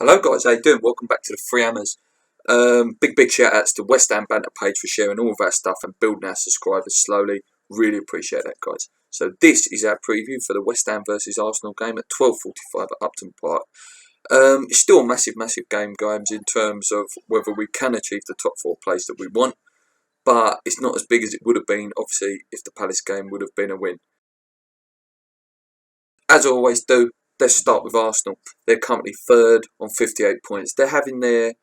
Hello guys, how you doing? Welcome back to the Free Hammers. Big shout outs to West Ham Banter page for sharing all of our stuff and building our subscribers slowly. Really appreciate that, guys. So this is our preview for the West Ham versus Arsenal game at 12:45 at Upton Park. It's still a massive game, guys, in terms of whether we can achieve the top four place that we want, but it's not as big as it would have been, obviously, if the Palace game would have been a win. As I always do, let's start with Arsenal. They're currently third on 58 points. They're having their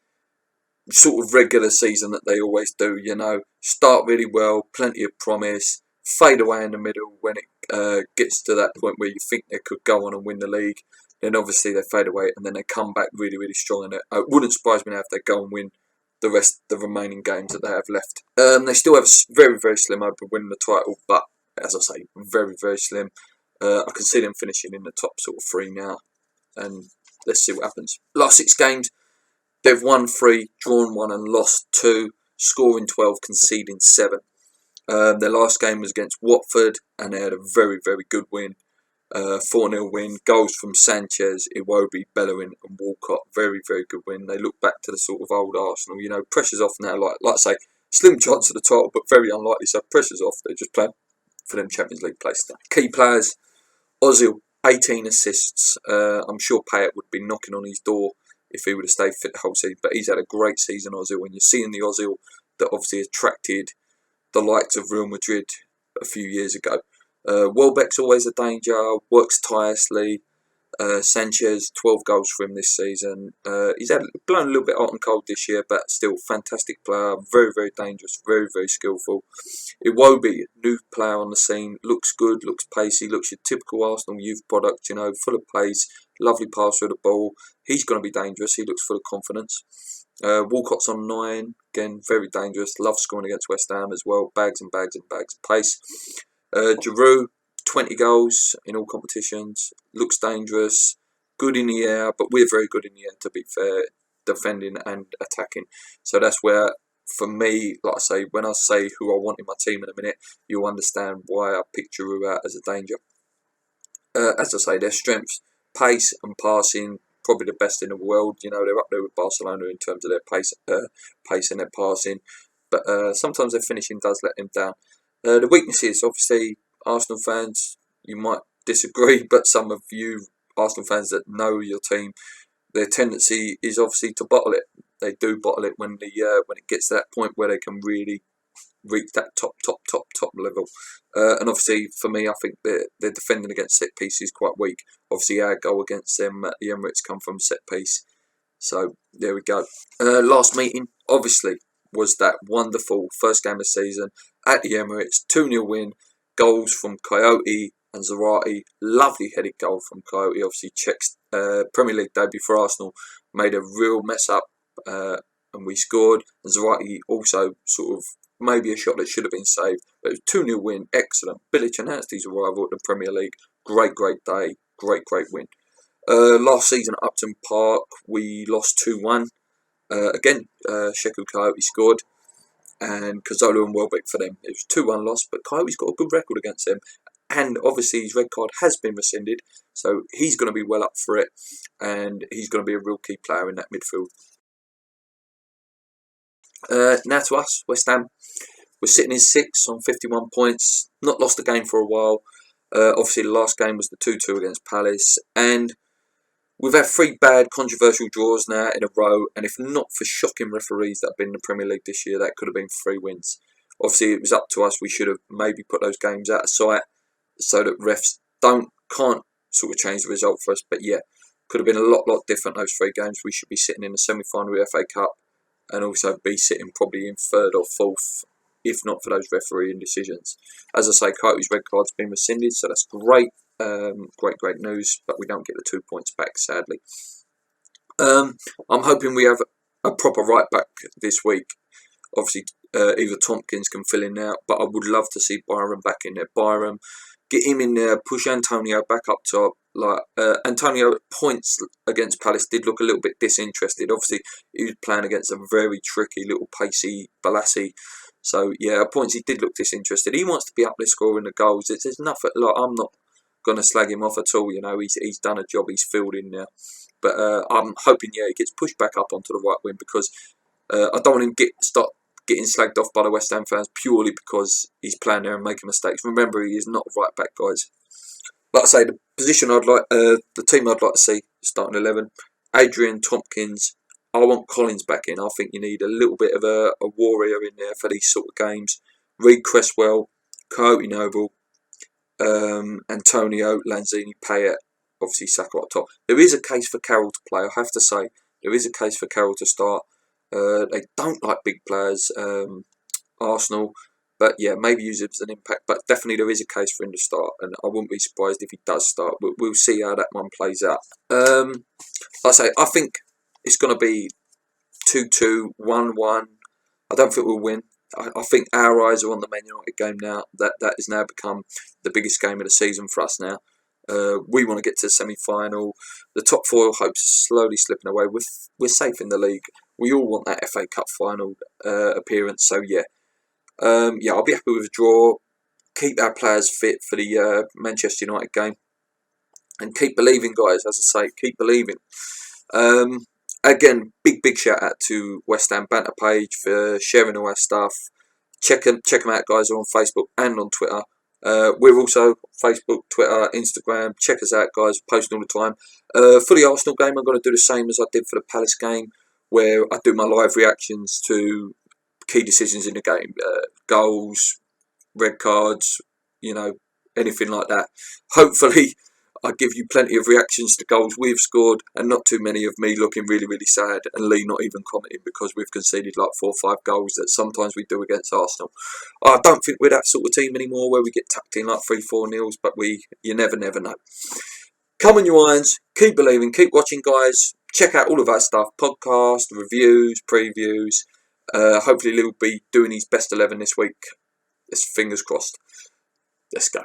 sort of regular season that they always do, start really well, plenty of promise, fade away in the middle when it gets to that point where you think they could go on and win the league. Then obviously they fade away and then they come back really strong. And it wouldn't surprise me now if they go and win the remaining games that they have left. They still have a very slim hope of winning the title, but as I say, very slim. I can see them finishing in the top sort of three now, and let's see what happens. Last 6 games, they've won 3, drawn 1 and lost 2, scoring 12, conceding 7. Their last game was against Watford and they had a very good win. 4-0 win, goals from Sanchez, Iwobi, Bellerin and Walcott. Very good win. They look back to the sort of old Arsenal, pressure's off now, like I say, slim chance of the title but very unlikely, so pressure's off. They're just playing for them Champions League places. Key players: Ozil, 18 assists. I'm sure Payet would be knocking on his door if he would have stayed fit the whole season. But he's had a great season, Ozil. When you're seeing the Ozil that obviously attracted the likes of Real Madrid a few years ago. Welbeck's always a danger, works tirelessly. Sanchez, 12 goals for him this season. He's had blown a little bit hot and cold this year, but still fantastic player. Very dangerous, very skillful. Iwobi, new player on the scene, looks good, looks pacey, looks your typical Arsenal youth product, full of pace, lovely pass through the ball. He's going to be dangerous, he looks full of confidence. Walcott's on 9, again, very dangerous, loves scoring against West Ham as well, bags and bags of pace. Giroud, 20 goals in all competitions, looks dangerous, good in the air, but we're very good in the air, to be fair, defending and attacking. So that's where, for me, like I say, when I say who I want in my team in a minute, you'll understand why I pick Giroud out as a danger. As I say, their strengths, pace and passing, probably the best in the world. They're up there with Barcelona in terms of their pace and their passing, but sometimes their finishing does let them down. The weaknesses, obviously, Arsenal fans, you might disagree, but some of you Arsenal fans that know your team, their tendency is obviously to bottle it. They do bottle it when it gets to that point where they can really reach that top level. And obviously, for me, I think they're defending against set pieces quite weak. Obviously, our goal against them at the Emirates come from set piece. So there we go. Last meeting, obviously, was that wonderful first game of the season at the Emirates, 2-0 win. Goals from Coyote and Zarate. Lovely headed goal from Coyote. Obviously, Czech's Premier League debut for Arsenal made a real mess up, and we scored. And Zarate also sort of maybe a shot that should have been saved. But it was 2-0 win. Excellent. Bilic announced his arrival at the Premier League. Great day. Great win. Last season at Upton Park, we lost 2-1. Again, Sheku Coyote scored, and Cazorla and Welbeck for them. It was 2-1 loss, but Coyote's got a good record against them, and obviously his red card has been rescinded, so he's going to be well up for it, and he's going to be a real key player in that midfield. Now to us, West Ham. We're sitting in 6th on 51 points, not lost a game for a while. Obviously the last game was the 2-2 against Palace, and we've had 3 bad controversial draws now in a row, and if not for shocking referees that have been in the Premier League this year, that could have been 3 wins. Obviously, it was up to us. We should have maybe put those games out of sight so that refs can't sort of change the result for us. But yeah, could have been a lot different, those 3 games. We should be sitting in the semi-final of the FA Cup and also be sitting probably in 3rd or 4th, if not for those refereeing decisions. As I say, Coyote's red card's been rescinded, so that's great. Great news, but we don't get the 2 points back, sadly. I'm hoping we have a proper right back this week. Obviously, either Tompkins can fill in now, but I would love to see Byram back in there. Byram, get him in there, push Antonio back up top. Antonio at points against Palace did look a little bit disinterested. Obviously, he was playing against a very tricky little pacey Balassi. So yeah, at points he did look disinterested. He wants to be up there scoring the goals. There's nothing. I'm not going to slag him off at all. You know, he's done a job. He's filled in now. But I'm hoping, yeah, he gets pushed back up onto the right wing, because I don't want him start getting slagged off by the West Ham fans purely because he's playing there and making mistakes. Remember, he is not a right back, guys. Like I say, the position the team I'd like to see starting 11: Adrian, Tompkins. I want Collins back in. I think you need a little bit of a warrior in there for these sort of games. Reed Cresswell, Coyote Noble, Antonio, Lanzini, Payet, obviously Saka up top. There is a case for Carroll to play, I have to say. There is a case for Carroll to start. They don't like big players, Arsenal. But yeah, maybe use it as an impact. But definitely there is a case for him to start. And I wouldn't be surprised if he does start. We'll see how that one plays out. Like I say, I think it's going to be 2-2, 1-1. I don't think we'll win. I think our eyes are on the Man United game now. That has now become the biggest game of the season for us now. We want to get to the semi-final. The top four hopes are slowly slipping away. We're safe in the league. We all want that FA Cup final appearance. So yeah, I'll be happy with a draw. Keep our players fit for the Manchester United game, and keep believing, guys. As I say, keep believing. Again, big shout out to West Ham Banter page for sharing all our stuff. Check them out, guys. They're on Facebook and on Twitter. We're also Facebook, Twitter, Instagram. Check us out, guys. Posting all the time. For the Arsenal game, I'm going to do the same as I did for the Palace game, where I do my live reactions to key decisions in the game, goals, red cards, anything like that. Hopefully, I give you plenty of reactions to goals we've scored, and not too many of me looking really, really sad, and Lee not even commenting because we've conceded like 4 or 5 goals that sometimes we do against Arsenal. I don't think we're that sort of team anymore where we get tucked in like 3-4 nils, but you never know. Come on, you irons. Keep believing. Keep watching, guys. Check out all of our stuff: podcast, reviews, previews. Hopefully, Lee will be doing his best 11 this week. Fingers crossed. Let's go.